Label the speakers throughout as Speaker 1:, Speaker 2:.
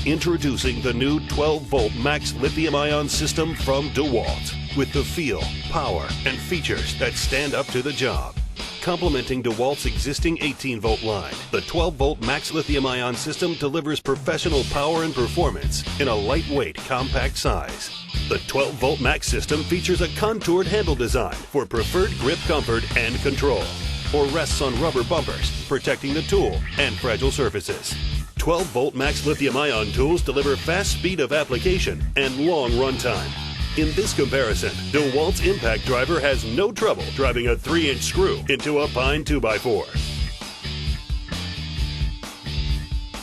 Speaker 1: Introducing the new 12-volt max lithium-ion system from Dewalt, with the feel, power, and features that stand up to the job. Complementing Dewalt's existing 18-volt line, the 12-volt max lithium-ion system delivers professional power and performance in a lightweight, compact size. The 12-volt max system features a contoured handle design for preferred grip comfort and control, or rests on rubber bumpers, protecting the tool and fragile surfaces. 12-volt max lithium-ion tools deliver fast speed of application and long runtime. In this comparison, Dewalt's impact driver has no trouble driving a 3-inch screw into a pine 2x4.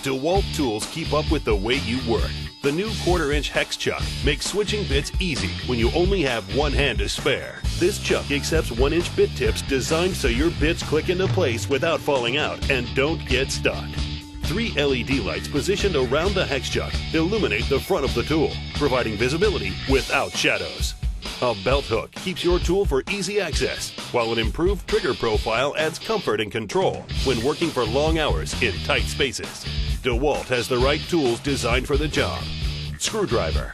Speaker 1: Dewalt tools keep up with the way you work. The new 1/4-inch hex chuck makes switching bits easy when you only have one hand to spare. This chuck accepts 1-inch bit tips designed so your bits click into place without falling out and don't get stuck. 3 LED lights positioned around the hex chuck illuminate the front of the tool, providing visibility without shadows. A belt hook keeps your tool for easy access, while an improved trigger profile adds comfort and control when working for long hours in tight spaces. Dewalt has the right tools designed for the job: screwdriver,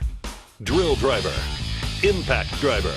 Speaker 1: drill driver, impact driver,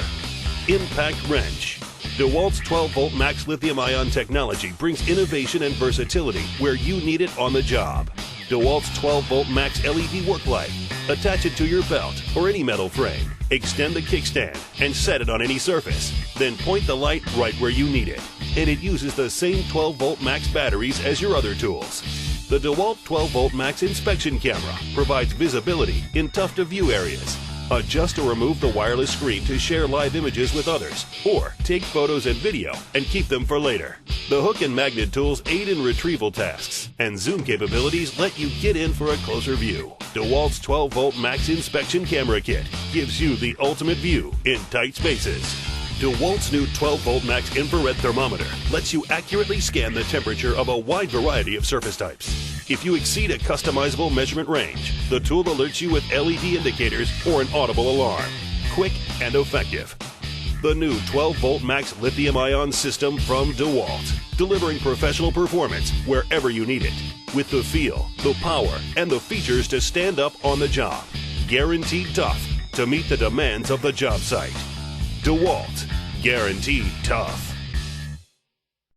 Speaker 1: impact wrench. Dewalt's 12-volt max lithium-ion technology brings innovation and versatility where you need it on the job. Dewalt's 12-volt max LED work light. Attach it to your belt or any metal frame. Extend the kickstand and set it on any surface. Then point the light right where you need it. And it uses the same 12-volt max batteries as your other tools. The Dewalt 12-volt max inspection camera provides visibility in tough-to-view areas. Adjust or remove the wireless screen to share live images with others, or take photos and video and keep them for later. The hook and magnet tools aid in retrieval tasks, and zoom capabilities let you get in for a closer view. Dewalt's 12-volt max inspection camera kit gives you the ultimate view in tight spaces. Dewalt's new 12-volt max infrared thermometer lets you accurately scan the temperature of a wide variety of surface types. If you exceed a customizable measurement range, the tool alerts you with LED indicators or an audible alarm. Quick and effective. The new 12-volt max lithium-ion system from Dewalt, delivering professional performance wherever you need it, with the feel, the power, and the features to stand up on the job. Guaranteed tough to meet the demands of the job site. Dewalt, guaranteed tough.